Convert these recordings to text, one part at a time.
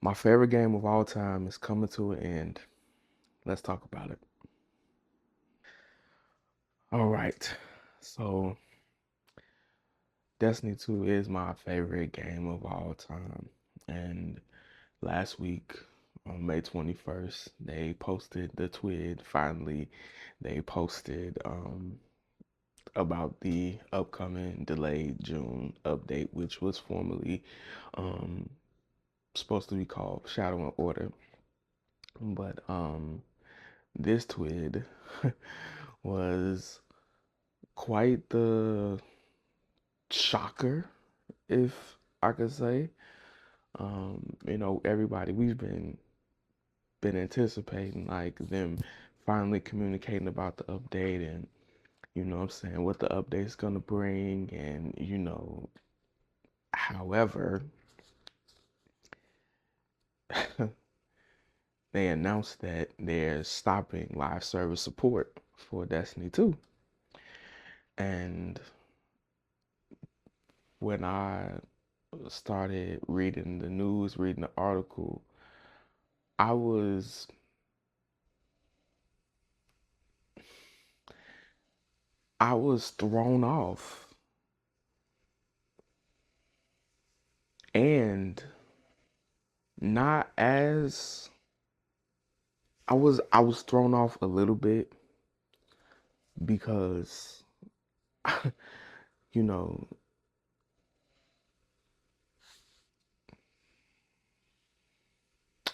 My favorite game of all time is coming to an end. Let's talk about it. All right. So, Destiny 2 is my favorite game of all time. And last week, on May 21st, they posted the tweet. Finally, they posted about the upcoming delayed June update, which was formerly um, supposed to be called Shadow and Order. But this tweet was quite the shocker, if I could say. Everybody we've been anticipating like them finally communicating about the update and what I'm saying, what the update's gonna bring and however, they announced that they're stopping live service support for Destiny 2. And when I started reading the news, reading the article, I was I was thrown off. And not as I was thrown off a little bit because you know,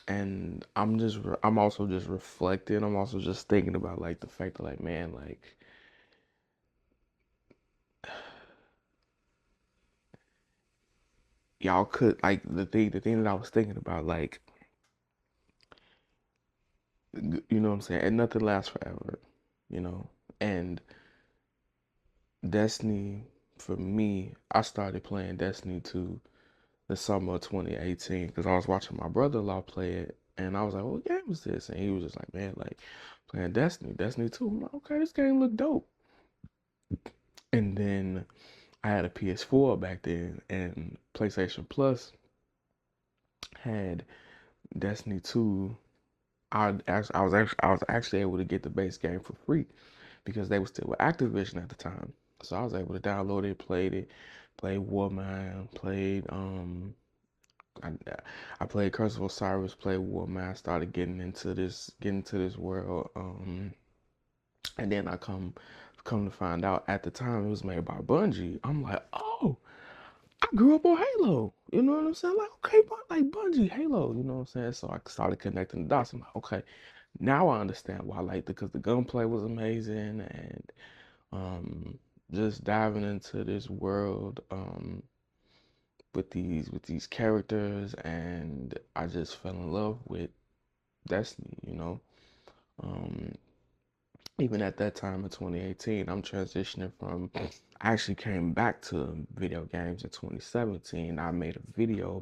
and I'm also just reflecting. I'm also just thinking about like the fact that like man, like y'all could like the thing that I was thinking about like you know what I'm saying, and nothing lasts forever, you know. And Destiny for me, I started playing Destiny 2 the summer of 2018 because I was watching my brother-in-law play it, and I was like, "What game is this?" And he was just like, "Man, like playing Destiny 2." I'm like, "Okay, this game look dope." And then I had a PS4 back then, and PlayStation Plus had Destiny 2. I was actually able to get the base game for free because they were still with Activision at the time. So I was able to download it, played Warmind, I, I played Curse of Osiris, played Warman. I started getting into this world. And then I come to find out at the time it was made by Bungie. I'm like, oh, I grew up on Halo. You know what I'm saying? Like, okay, like Bungie, Halo. You know what I'm saying? So I started connecting the dots. I'm like, okay, now I understand why. Like, because the gunplay was amazing and um, just diving into this world. With these characters, and I just fell in love with Destiny, you know. Um, Even at that time in 2018, I'm transitioning from. I actually came back to video games in 2017. I made a video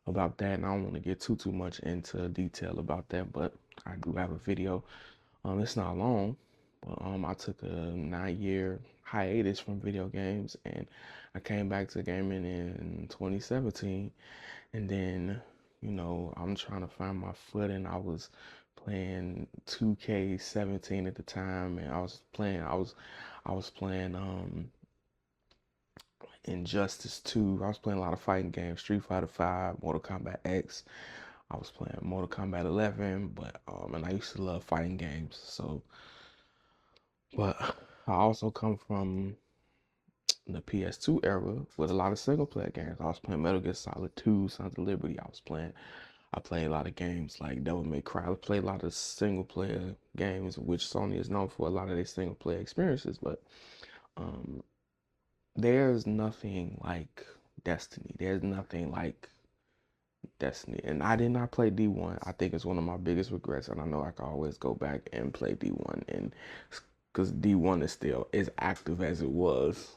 about that, and I don't want to get too much into detail about that, but I do have a video. It's not long, but I took a 9 year hiatus from video games, and I came back to gaming in 2017. And then, I'm trying to find my footing. I was playing 2K17 at the time, and I was playing Injustice 2. I was playing a lot of fighting games, Street Fighter 5, Mortal Kombat X. I was playing Mortal Kombat 11, but and I used to love fighting games. So, but I also come from the PS2 era with a lot of single player games. I was playing Metal Gear Solid 2, Sons of Liberty. I played a lot of games like Devil May Cry. I played a lot of single player games, which Sony is known for a lot of their single player experiences. But um, there's nothing like Destiny. There's nothing like Destiny. And I did not play D1. I think it's one of my biggest regrets. And I know I can always go back and play D1. And because D1 is still as active as it was,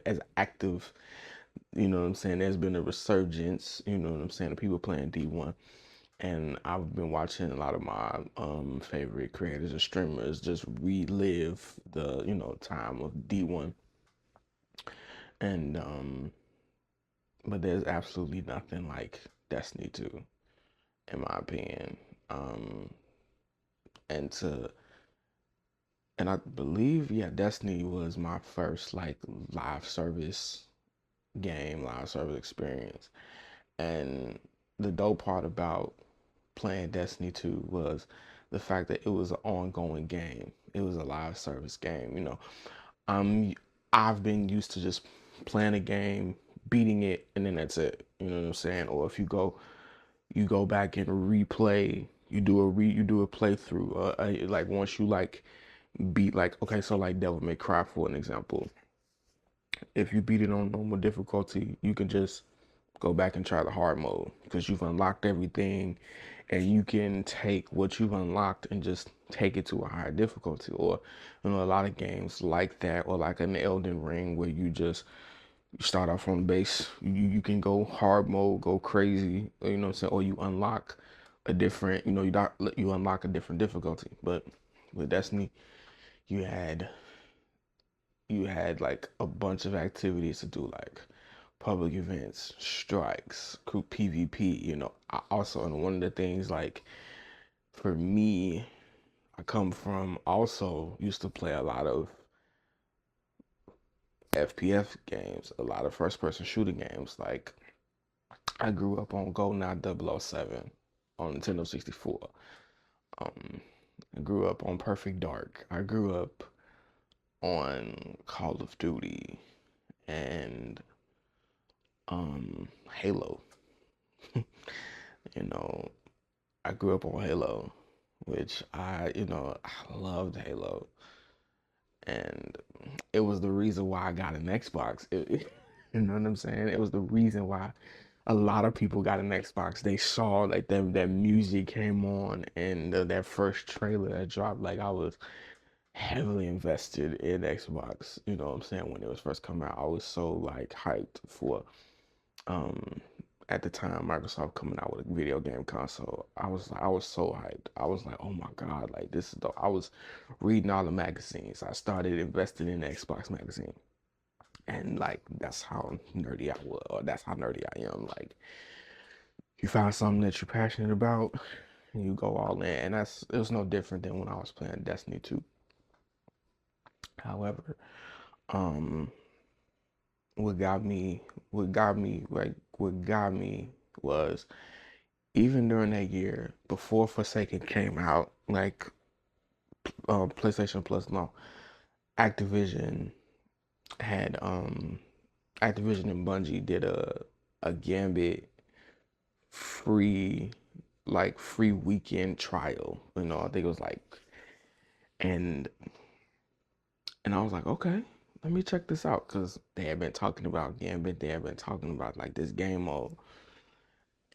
as active, you know what I'm saying? There's been a resurgence, you know what I'm saying, of people playing D1. And I've been watching a lot of my favorite creators and streamers just relive the time of D1. And but there's absolutely nothing like Destiny 2. in my opinion. Um, and to and I believe, yeah, Destiny was my first like live service game, live service experience. And the dope part about playing Destiny 2 was the fact that it was an ongoing game. It was a live service game. I'm I've been used to just playing a game, beating it, and then that's it. You know what I'm saying? Or if you go back and replay, you do a playthrough. Like once you like beat like okay, so like Devil May Cry for an example. If you beat it on normal difficulty, you can just go back and try the hard mode because you've unlocked everything, and you can take what you've unlocked and just take it to a higher difficulty. Or a lot of games like that, or like an Elden Ring where you start off on base. You can go hard mode, go crazy, you know what I'm saying, or you unlock a different, you unlock a different difficulty. But with Destiny, you had you had like a bunch of activities to do, like public events, strikes, group PvP. Also, and one of the things like for me, I come from also used to play a lot of FPS games, a lot of first person shooting games. Like I grew up on GoldenEye 007 on Nintendo 64. Um, I grew up on Perfect Dark. I grew up on Call of Duty and Halo. you know, I grew up on Halo, which I loved Halo, and it was the reason why I got an Xbox. You know what I'm saying? It was the reason why a lot of people got an Xbox. They saw like that music came on, and that first trailer that dropped. Like I was heavily invested in Xbox. You know what I'm saying? When it was first coming out, I was so like hyped for um at the time Microsoft coming out with a video game console. I was so hyped. I was like, oh my God, like this is dope. I was reading all the magazines. I started investing in the Xbox magazine. And like that's how nerdy I was, or that's how nerdy I am. Like you find something that you're passionate about, and you go all in. And it was no different than when I was playing Destiny 2. However, um what got me what got me was even during that year before Forsaken came out, like PlayStation Plus, no, Activision had Activision and Bungie did a Gambit free free weekend trial. I think it was like and and I was like, okay, let me check this out because they had been talking about Gambit. They had been talking about like this game mode,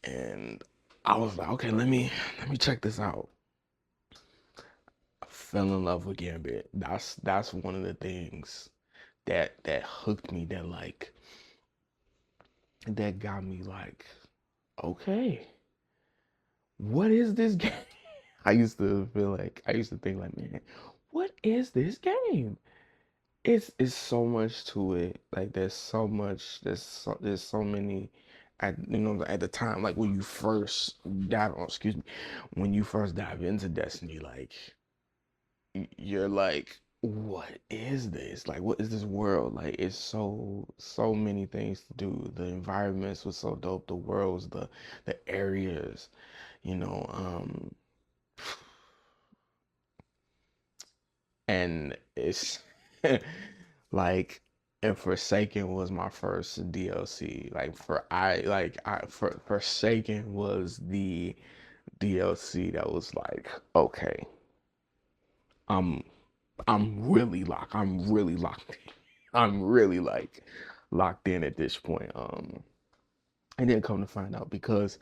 and I was like, okay, let me check this out. I fell in love with Gambit. That's one of the things that hooked me. That got me like, okay, what is this game? I used to think like, man, what is this game? It's so much to it. Like there's so much. There's so many. At the time, like when you first excuse me, when you first dive into Destiny, like you're like, what is this? Like, what is this world? Like, it's so many things to do. The environments was so dope. The worlds, the areas, you know. And it's like, and Forsaken was my first DLC. Forsaken was the DLC that was like, okay, I'm I'm really locked. I'm really locked in. I'm really like locked in at this point. And then come to find out because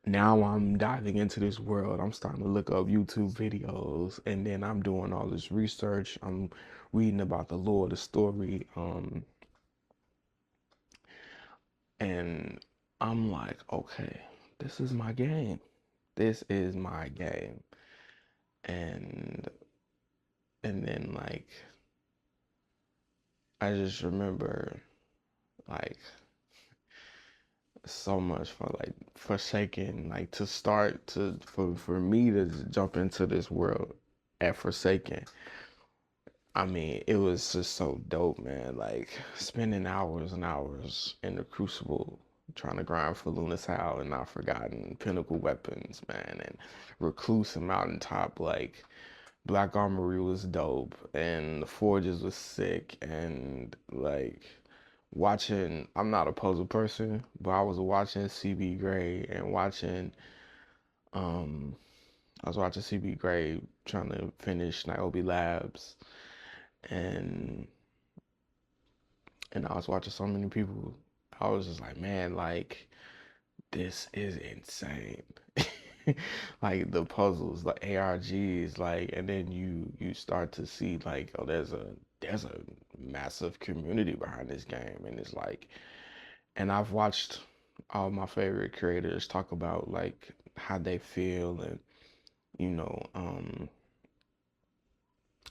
now I'm diving into this world. I'm starting to look up YouTube videos and then I'm doing all this research. I'm reading about the lore, the story, and I'm like, okay, this is my game. This is my game. And then like I just remember like so much for like Forsaken, like to start to for me to jump into this world at Forsaken. I mean, it was just so dope, man. Like spending hours and hours in the Crucible trying to grind for Luna's Howl and Not Forgotten, Pinnacle Weapons, man, and Recluse and Mountaintop. Like Black Armory was dope, and the Forges was sick, and like watching. I'm not a puzzle person, but I was watching CB Gray and watching. Um, I was watching CB Gray trying to finish Niobe Labs, and I was watching so many people. I was just like, man, like this is insane. Like the puzzles, the ARGs, like, and then you start to see like, oh, there's a massive community behind this game, and it's like, and I've watched all my favorite creators talk about like how they feel, and you know,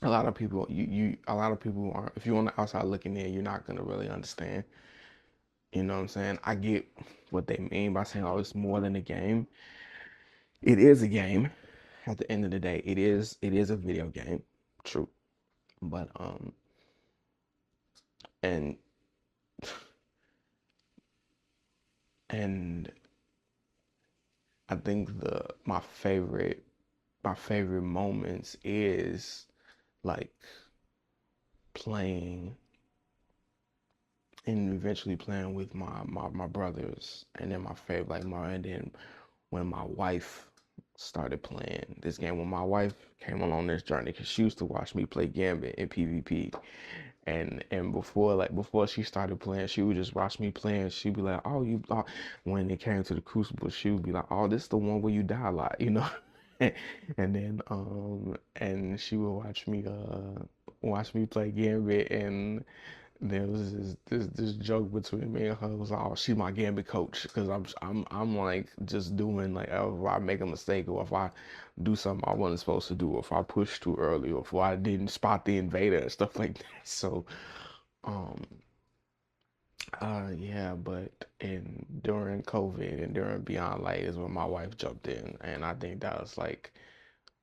a lot of people, a lot of people are, if you're on the outside looking in, you're not gonna really understand. You know what I'm saying? I get what they mean by saying, oh, it's more than a game. It is a game. At the end of the day, it is a video game. True. But and and I think the my favorite moments is like playing and eventually playing with my brothers, and then my favorite like my and then when my wife started playing this game, when my wife came along this journey, because she used to watch me play Gambit in PvP, and before she started playing, she would just watch me playing. She'd be like, oh, you when it came to the Crucible, she would be like, oh, this is the one where you die a lot, you know. And then and she would watch me play Gambit, and there was this joke between me and her. It was like, oh, she's my Gambit coach, because I'm like just doing like, if I make a mistake, or if I do something I wasn't supposed to do, or if I push too early, or if I didn't spot the invader and stuff like that. So um yeah, but in during COVID and during Beyond Light is when my wife jumped in, and I think that was like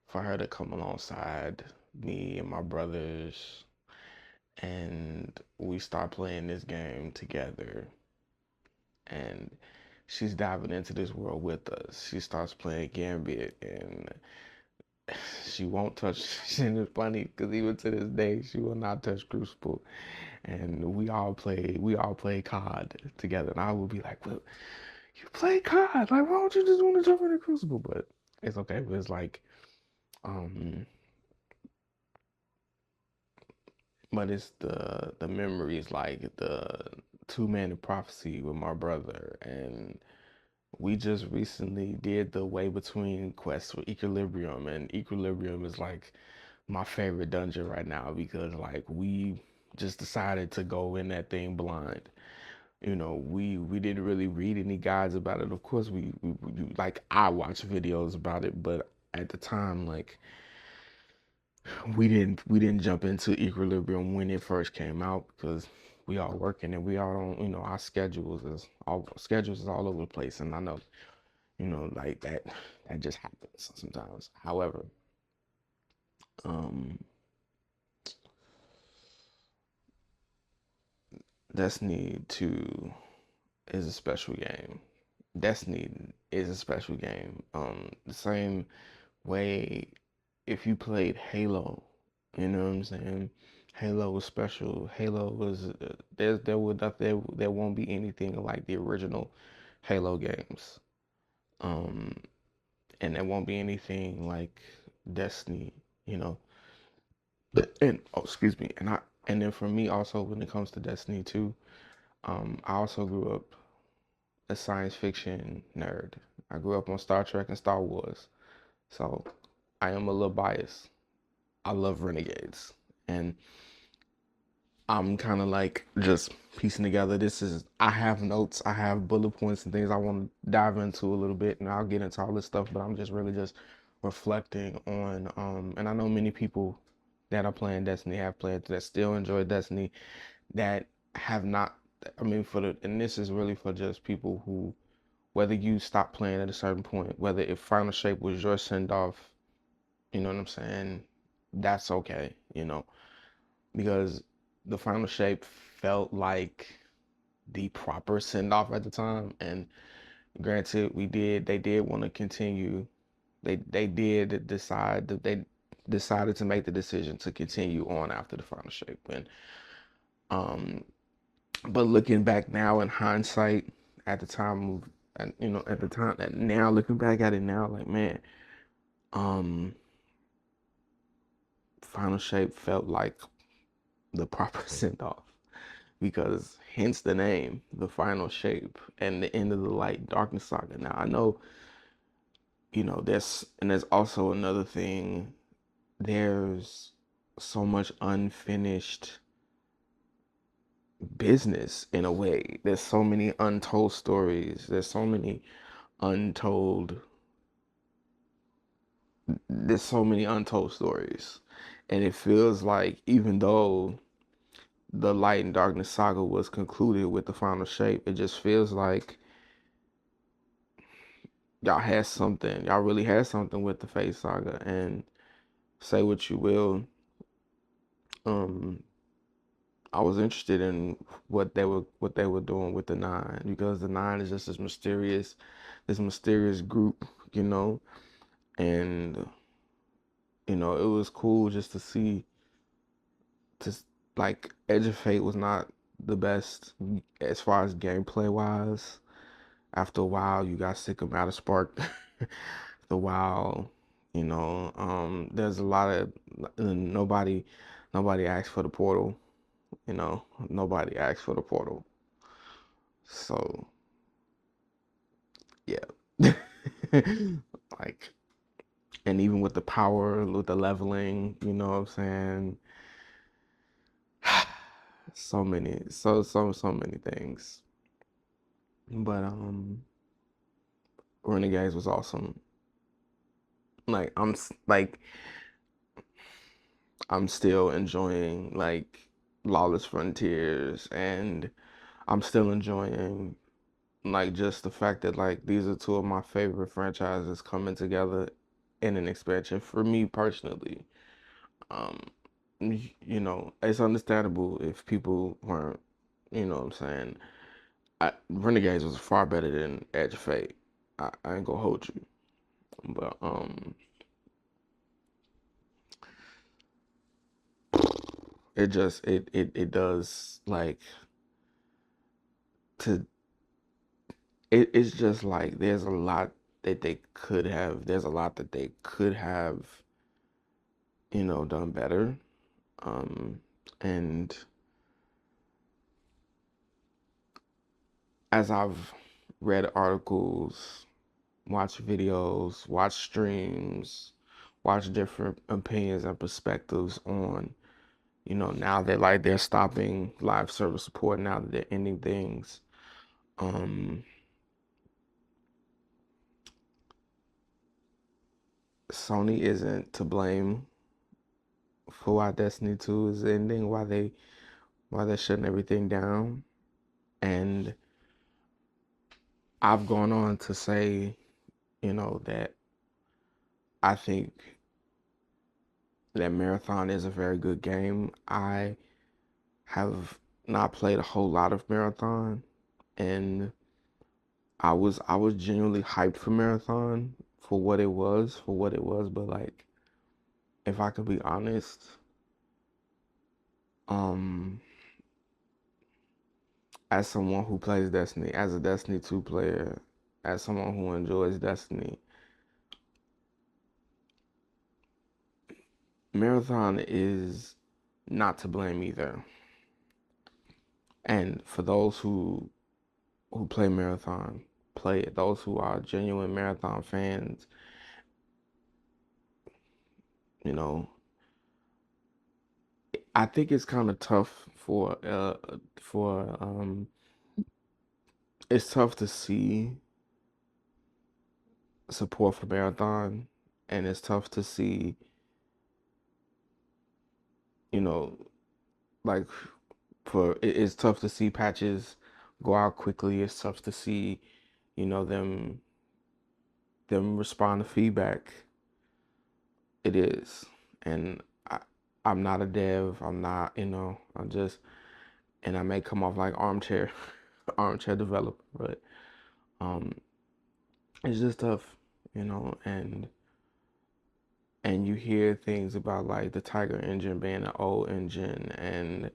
for her to come alongside me and my brothers, and we start playing this game together, and she's diving into this world with us. She starts playing Gambit, and she won't touch. And it's funny because even to this day, she will not touch Crucible. And we all play COD together, and I will be like, "Well, you play COD? Like, why don't you just want to jump into Crucible?" But it's okay. But it's like, um, but it's the memories, like the Two Man of Prophecy with my brother, and we just recently did the Way Between quest for Equilibrium, and Equilibrium is like my favorite dungeon right now, because like we just decided to go in that thing blind. We didn't really read any guides about it. Of course, we like I watched videos about it, but at the time, like we didn't jump into Equilibrium when it first came out, because we all working, and we all don't, our schedules is all over the place, and I know, like that just happens sometimes. However, um, Destiny 2 is a special game. Destiny is a special game. The same way, if you played Halo, you know what I'm saying? Halo was special. Halo was there won't be anything like the original Halo games. Um, and there won't be anything like Destiny, you know. And oh, excuse me. And then for me also, when it comes to Destiny 2, I also grew up a science fiction nerd. I grew up on Star Trek and Star Wars. So I am a little biased. I love Renegades. And I'm kind of like just piecing together. I have notes, I have bullet points and things I want to dive into a little bit, and I'll get into all this stuff, but I'm just really just reflecting on, and I know many people that are playing Destiny have played that still enjoy Destiny, that have not. I mean, and this is really for just people who, whether you stop playing at a certain point, whether if Final Shape was your send off, you know what I'm saying? That's okay, because the Final Shape felt like the proper send off at the time. And granted, they did want to continue. They did decide that they decided to make the decision to continue on after the Final Shape. Um, but looking back now in hindsight, at the time, and at the time, that now looking back at it now, like man, um, Final Shape felt like the proper send off because hence the name, the Final Shape, and the end of the Light Darkness Saga. Now I know, there's also another thing. There's so much unfinished business in a way. There's so many untold stories. Untold there's so many untold stories. And it feels like even though the Light and Darkness saga was concluded with the Final Shape, it just feels like y'all really had something with the Fate saga. And say what you will, um I was interested in what they were doing with the Nine, because the Nine is just this mysterious group, and it was cool just to see, just like Edge of Fate was not the best as far as gameplay wise. After a while, you got sick of Matter Spark. After a while, there's a lot of nobody asked for the portal. Nobody asked for the portal. So yeah, like, and even with the power, with the leveling, you know what I'm saying? So many, so many things. But Renegades was awesome. Like I'm still enjoying like Lawless Frontiers, and I'm still enjoying like just the fact that like these are two of my favorite franchises coming together in an expansion for me personally. Um, it's understandable if people weren't, what I'm saying. Renegades was far better than Edge of Fate. I ain't gonna hold you, but it does like to it's just like there's a lot that they could have done better, um and as I've read articles, watched videos, watched streams, watched different opinions and perspectives on, now that like they're stopping live service support, now that they're ending things. um Sony isn't to blame for why Destiny 2 is ending, why they're shutting everything down. And I've gone on to say, that I think that Marathon is a very good game. I have not played a whole lot of Marathon, and I was genuinely hyped for Marathon for what it was, but like if I could be honest, um as someone who plays Destiny, as a Destiny 2 player, as someone who enjoys Destiny, Marathon is not to blame either. And for those who play Marathon, play it. Those who are genuine Marathon fans, you know, I think it's kind of tough for it's tough to see support for Marathon, and it's tough to see, you know, like it's tough to see patches go out quickly. It's tough to see, them respond to feedback. It is, and I'm not a dev. I'm not, I'm just, and I may come off like armchair, armchair developer, but um, it's just tough, and you hear things about like the Tiger engine being an old engine, and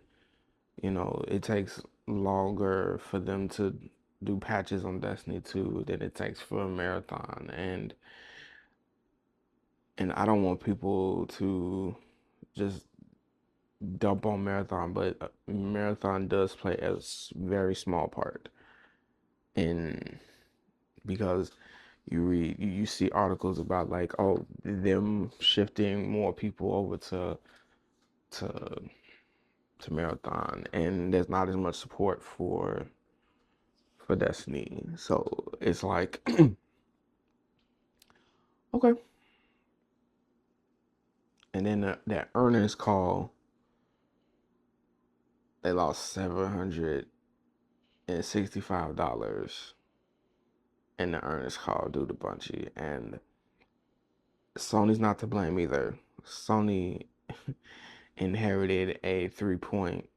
it takes longer for them to do patches on Destiny 2 than it takes for a marathon, and I don't want people to just dump on marathon, but marathon does play a very small part in, because you see articles about like, oh, them shifting more people over to to marathon, and there's not as much support for Destiny. So it's like, okay. And then that earnings call, they lost $765 in the earnings call due to Bungie, and Sony's not to blame either. Sony inherited a 3 point.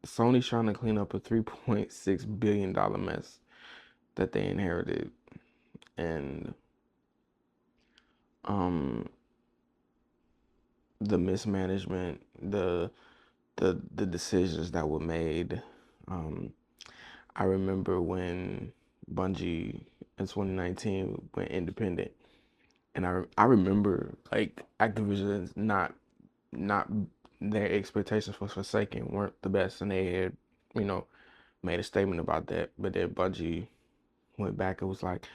Sony's trying to clean up a $3.6 billion mess that they inherited, and um, the mismanagement, the decisions that were made. Um, I remember when Bungie in 2019 went independent, and I remember like Activision's not their expectations for Forsaken weren't the best, and they had, you know, made a statement about that. But then Bungie went back and was like,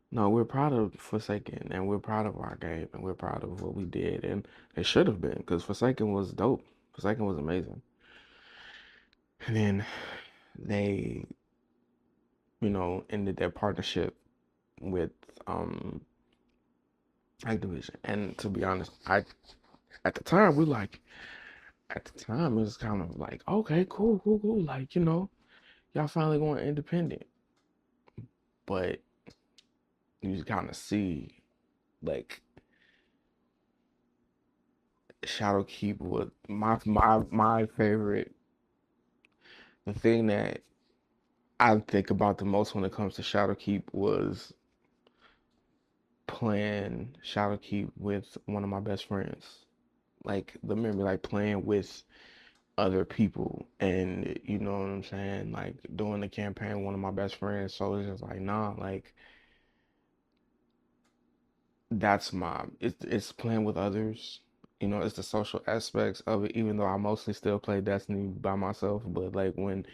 "No, we're proud of Forsaken, and we're proud of our game, and we're proud of what we did." And it should have been, because Forsaken was dope. Forsaken was amazing. And then they, ended their partnership with um Activision. And to be honest, I at the time we like at the time it was kind of like, okay, cool, cool, cool. Like, y'all finally going independent. But you kind of see like Shadowkeep was my favorite. The thing that I think about the most when it comes to Shadowkeep was playing Shadowkeep with one of my best friends. Like the memory, like playing with other people, and you know what I'm saying, like doing the campaign with one of my best friends. So it's just like, nah, like that's it's playing with others. It's the social aspects of it, even though I mostly still play Destiny by myself. But like when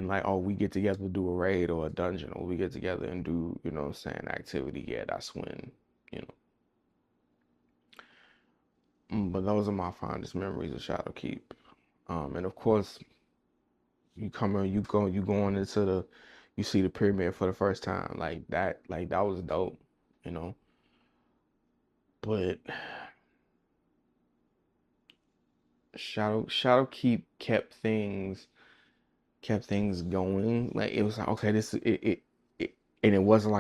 like, oh, we get together to do a raid or a dungeon, or we get together and do, what I'm saying, activity, yeah, that's when, you know. But those are my fondest memories of Shadowkeep. And of course, you going into you see the pyramid for the first time, like that was dope, you know. But Shadowkeep kept things going. Like it was like, okay, it and it wasn't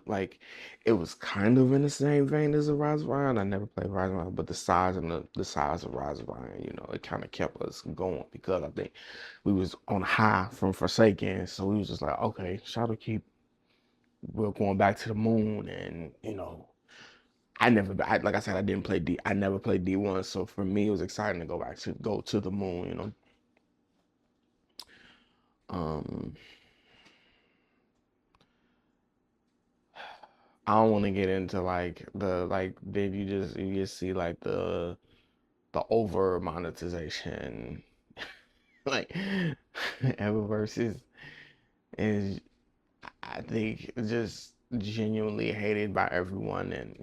like it was kind of in the same vein as a Rise of Iron. I never played Rise of Iron, but the size of Rise of Iron, it kind of kept us going, because I think we was on high from Forsaken, so we was just like, okay, Shadowkeep, we're going back to the moon, and like I said, I didn't play I never played D1, so for me it was exciting to go to the moon. Um, I don't want to get into like then you just see like the over monetization, like Eververse is I think just genuinely hated by everyone, and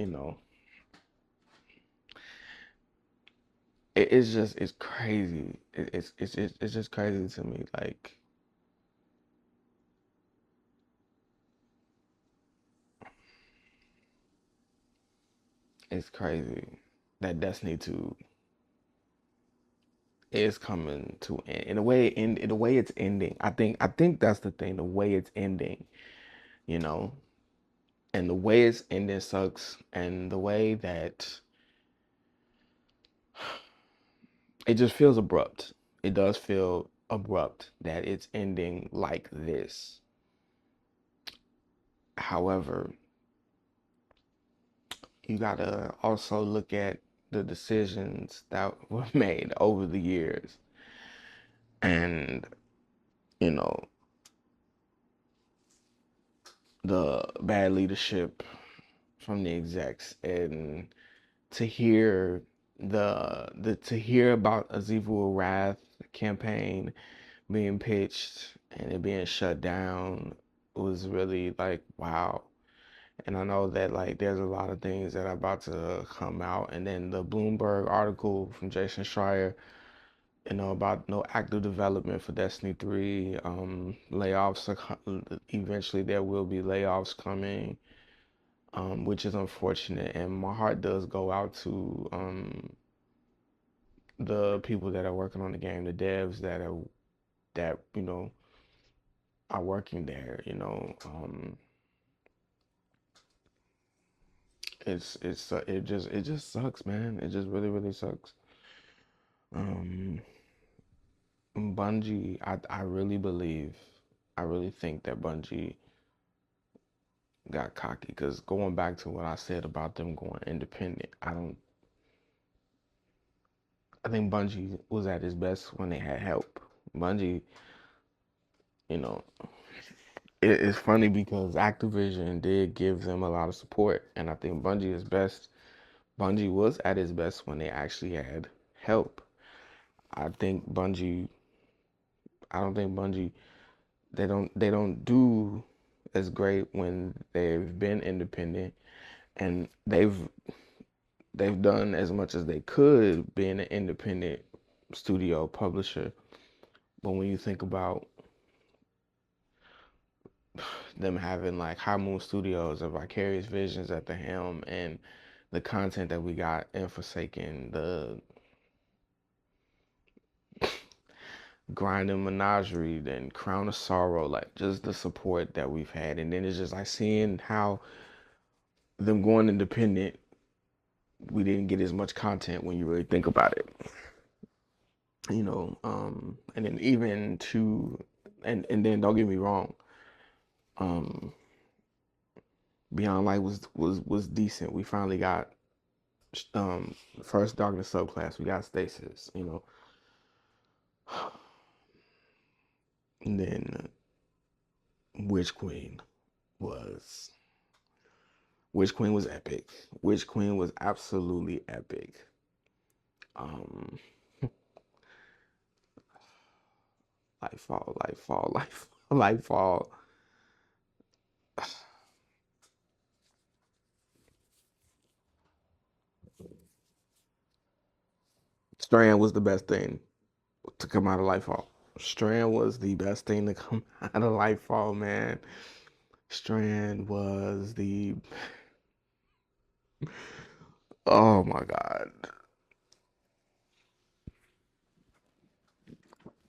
it's crazy. It's just crazy to me. Like it's crazy that Destiny 2 is coming to end. In the way it's ending. I think that's the thing, the way it's ending, you know. And the way it's ending sucks, and the way that it just feels abrupt. It does feel abrupt that it's ending like this. However, you gotta also look at the decisions that were made over the years, and you know, the bad leadership from the execs, and to hear the to hear about Azifu Wrath campaign being pitched and it being shut down was really like wow. And I know that like there's a lot of things that are about to come out, and then the Bloomberg article from Jason Schreier, about no active development for Destiny 3. Layoffs eventually there will be layoffs coming, which is unfortunate. And my heart does go out to the people that are working on the game, the devs that are working there. It just sucks, man. It just really really sucks. Um, Bungie, I really think that Bungie got cocky, because going back to what I said about them going independent, I think Bungie was at its best when they had help. Bungie, you know, it's funny because Activision did give them a lot of support, and I think Bungie was at its best when they actually had help. I think Bungie, I don't think Bungie, they don't do as great when they've been independent, and they've done as much as they could being an independent studio publisher. But when you think about them having like High Moon Studios and Vicarious Visions at the helm, and the content that we got in Forsaken, the Grinding Menagerie, then Crown of Sorrow, like just the support that we've had. And then it's just like seeing how them going independent, we didn't get as much content when you really think about it. And then even to and then don't get me wrong, um Beyond Light was decent. We finally got first Darkness subclass. We got Stasis, and then Witch Queen was Witch Queen was epic. Witch Queen was absolutely epic. Um, Lightfall, Lightfall, Lightfall. Strand was the best thing to come out of Lightfall. Strand was the best thing to come out of Lightfall, man. Strand was the oh my god.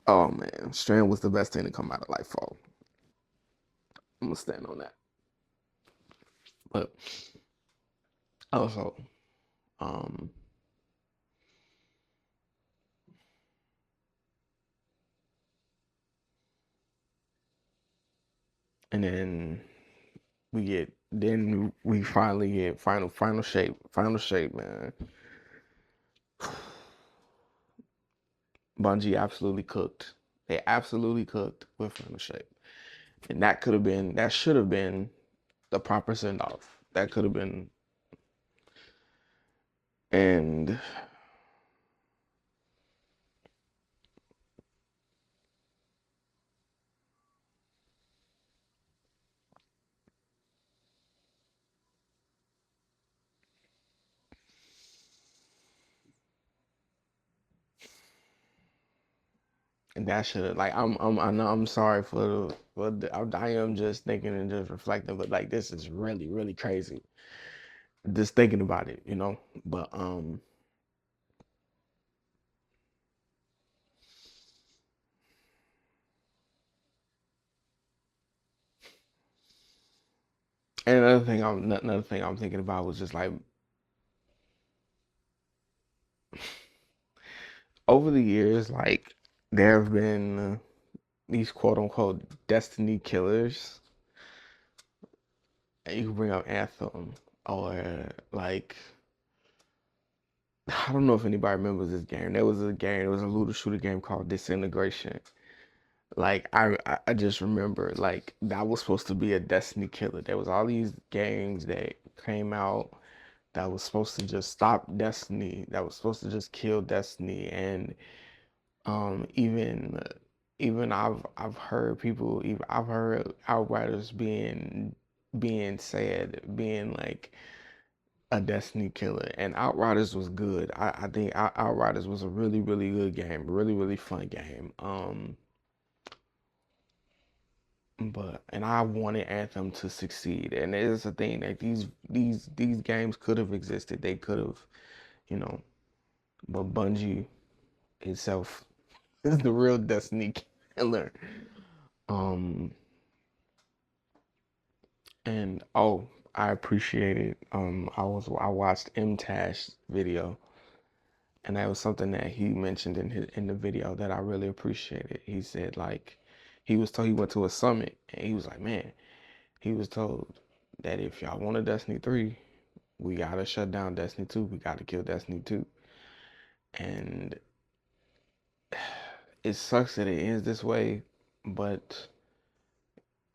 Oh man, Strand was the best thing to come out of Lightfall. I'm gonna stand on that. But also, um, and then we finally get final shape, man. Bungie absolutely cooked. They absolutely cooked with final shape, and that should have been the proper send off. That could have been, and that should have like I know I'm sorry I am just thinking and just reflecting, but like this is really really crazy. Just thinking about it. But And another thing I'm thinking about was just like over the years, like there have been these quote unquote destiny killers. And you can bring up Anthem or like I don't know if anybody remembers this game. There was a game, it was a looter shooter game called Disintegration. Like I just remember like that was supposed to be a Destiny killer. There was all these games that came out that was supposed to just stop Destiny, that was supposed to just kill Destiny, and even I've heard people, even I've heard Outriders being said being like a Destiny killer, and Outriders was good. I think Outriders was a really good game, really fun game. But and I wanted Anthem to succeed, and it's the thing that these games could have existed. They could have, you know, but Bungie itself is the real Destiny killer. Um, and oh, I appreciate it. I watched MTash's video, and that was something that he mentioned in the video that I really appreciated. He said like he was told he went to a summit and he was like, man, he was told that if y'all want a Destiny 3, we gotta shut down Destiny 2. We gotta kill Destiny 2. And it sucks that it ends this way, but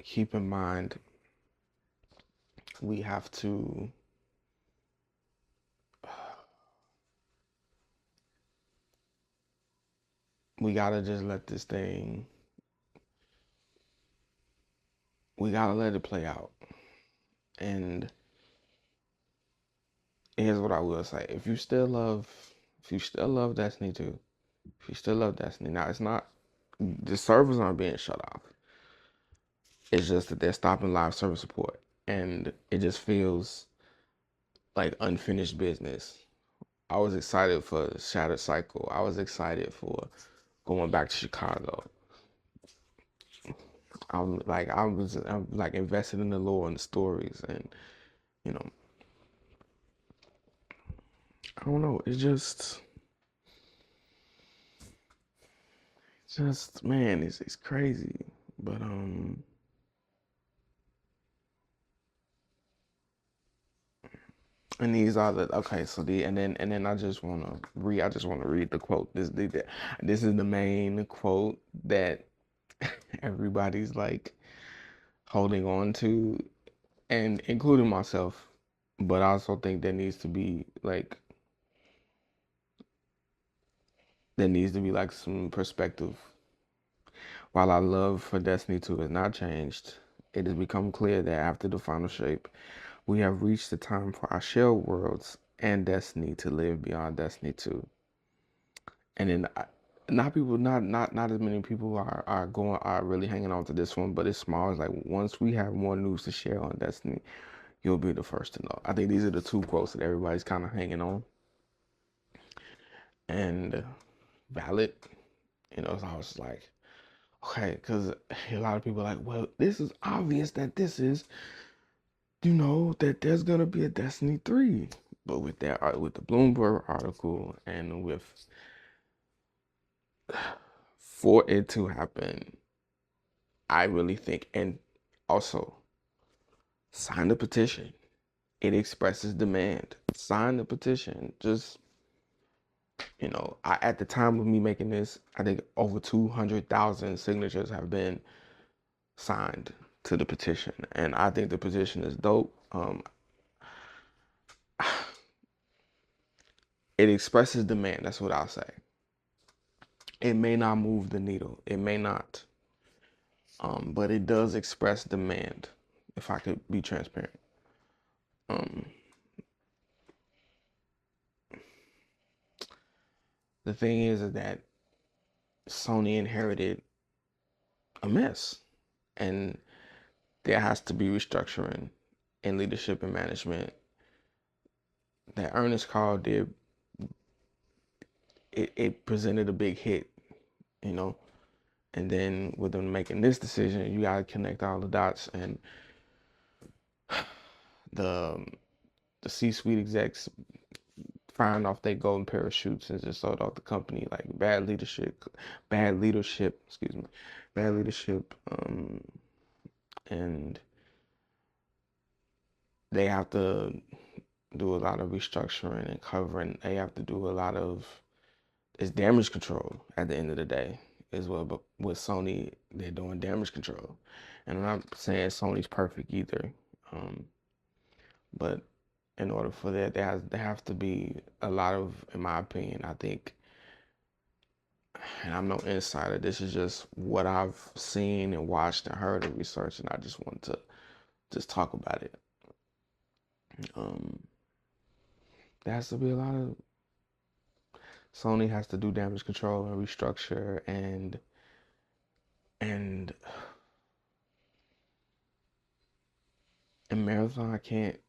keep in mind we have to we gotta just let this thing we gotta let it play out. And here's what I will say. If you still love Destiny 2, if you still love Destiny, now it's not the servers aren't being shut off. It's just that they're stopping live server support. And it just feels like unfinished business. I was excited for Shattered Cycle. I was excited for going back to Chicago. I'm like invested in the lore and the stories, and you know, I don't know. Just man, it's crazy. But and these are the okay. So the and then I just wanna read the quote. This is the main quote that everybody's like holding on to, and including myself. But I also think there needs to be like some perspective. While our love for Destiny 2 has not changed, it has become clear that after the final shape, we have reached the time for our shell worlds and Destiny to live beyond Destiny 2. And then not as many people are really hanging on to this one, but it's small. It's like once we have more news to share on Destiny, you'll be the first to know. I think these are the two quotes that everybody's kind of hanging on, and valid. So I was like, okay, because a lot of people are like, well, this is obvious that this is, that there's gonna be a Destiny 3. But with the Bloomberg article and with for it to happen, I really think, and also sign the petition. It expresses demand. Sign the petition. Just at the time of me making this, I think over 200,000 signatures have been signed to the petition, and I think the petition is dope. It expresses demand. That's what I'll say. It may not move the needle. It may not, but it does express demand. If I could be transparent, um, the thing is that Sony inherited a mess, and there has to be restructuring in leadership and management. That earnest call did it presented a big hit, you know. And then with them making this decision, you gotta connect all the dots. And the the C-suite execs firing off their golden parachutes and just sold off the company. Like bad leadership, excuse me, bad leadership, and they have to do a lot of restructuring and covering. They have to do a lot of it's damage control at the end of the day as well. But with Sony, they're doing damage control, and I'm not saying Sony's perfect either, but in order for that, there has to be a lot of, in my opinion, I think, and I'm no insider. This is just what I've seen and watched and heard and researched, and I just want to just talk about it. Um, there has to be a lot of Sony has to do damage control and restructure and and Marathon can't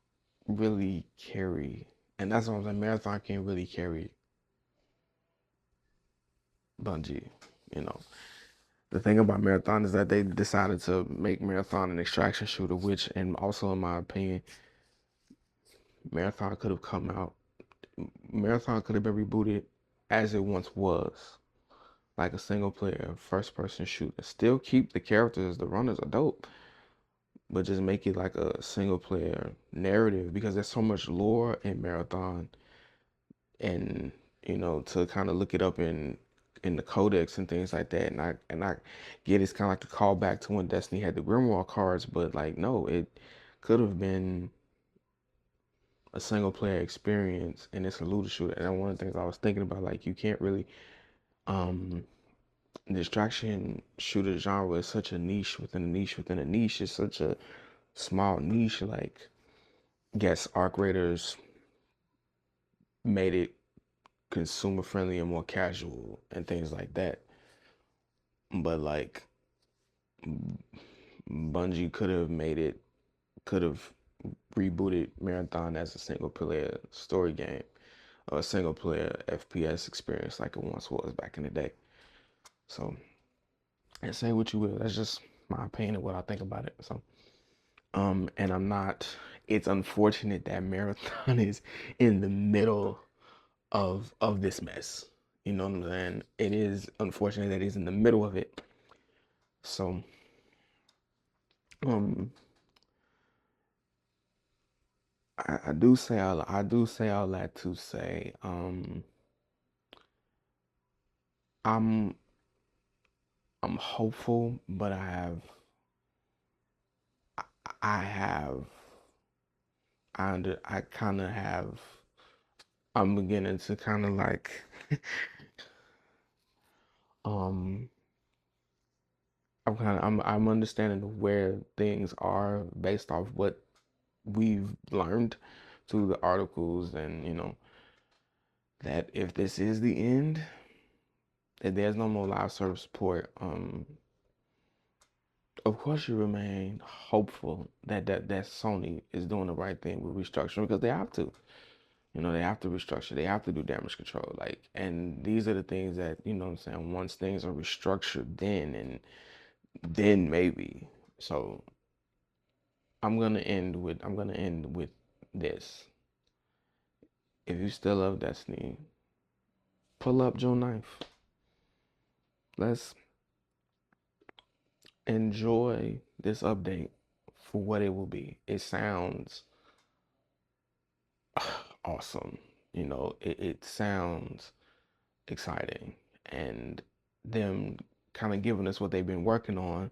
really carry, and that's what I'm saying. Marathon can't really carry Bungie. You know, the thing about Marathon is that they decided to make Marathon an extraction shooter, which, and also in my opinion, Marathon could have come out. Marathon could have been rebooted as it once was, like a single player, first person shooter. Still keep the characters, the runners are dope, but just make it like a single player narrative because there's so much lore in Marathon, and to kind of look it up in the codex and things like that, and I get it's kind of like the callback to when Destiny had the Grimoire cards, but like no, it could have been a single player experience and it's a looter shooter. And one of the things I was thinking about, like, you can't really um distraction shooter genre is such a niche within a niche within a niche. It's such a small niche. Like, yes, Arc Raiders made it consumer friendly and more casual and things like that. But like Bungie could have rebooted Marathon as a single player story game or a single player FPS experience like it once was back in the day. So, and say what you will, that's just my opinion of what I think about it. So, and I'm not. It's unfortunate that Marathon is in the middle of this mess. You know what I'm saying? It is unfortunate that he's in the middle of it. So, um, I do say all that to say, I'm I'm hopeful, but I have I kind of have I'm beginning to kind of like um I'm understanding where things are based off what we've learned through the articles, and that if this is the end, that there's no more live service support. Of course you remain hopeful that Sony is doing the right thing with restructuring, because they have to. They have to restructure. They have to do damage control. Like, and these are the things that, what I'm saying, once things are restructured, then maybe. So I'm gonna end with this. If you still love Destiny, pull up June 9th. Let's enjoy this update for what it will be. It sounds awesome. It sounds exciting, and them kind of giving us what they've been working on.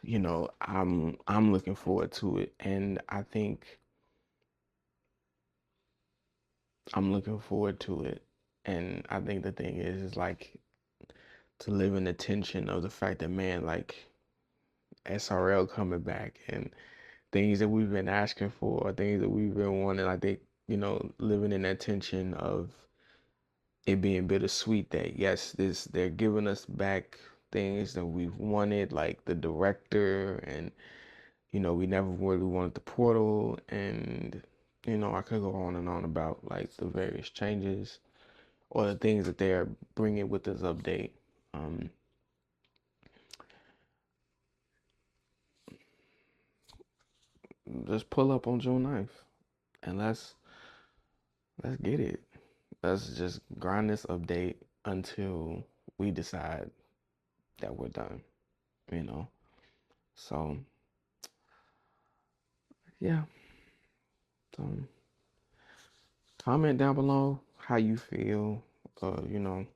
I'm looking forward to it, and I think I'm looking forward to it. And I think the thing is like to live in the tension of the fact that, man, like, SRL coming back and things that we've been asking for, things that we've been wanting. I think, living in that tension of it being bittersweet that yes, they're giving us back things that we've wanted, like the director, and we never really wanted the portal, and I could go on and on about like the various changes or the things that they're bringing with this update. Um, just pull up on June 9th and let's get it. Let's just grind this update until we decide that we're done, you know. So yeah. So comment down below how you feel. You know,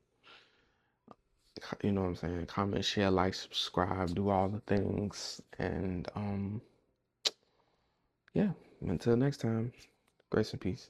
what I'm saying. Comment, share, like, subscribe, do all the things, and yeah. Until next time, grace and peace.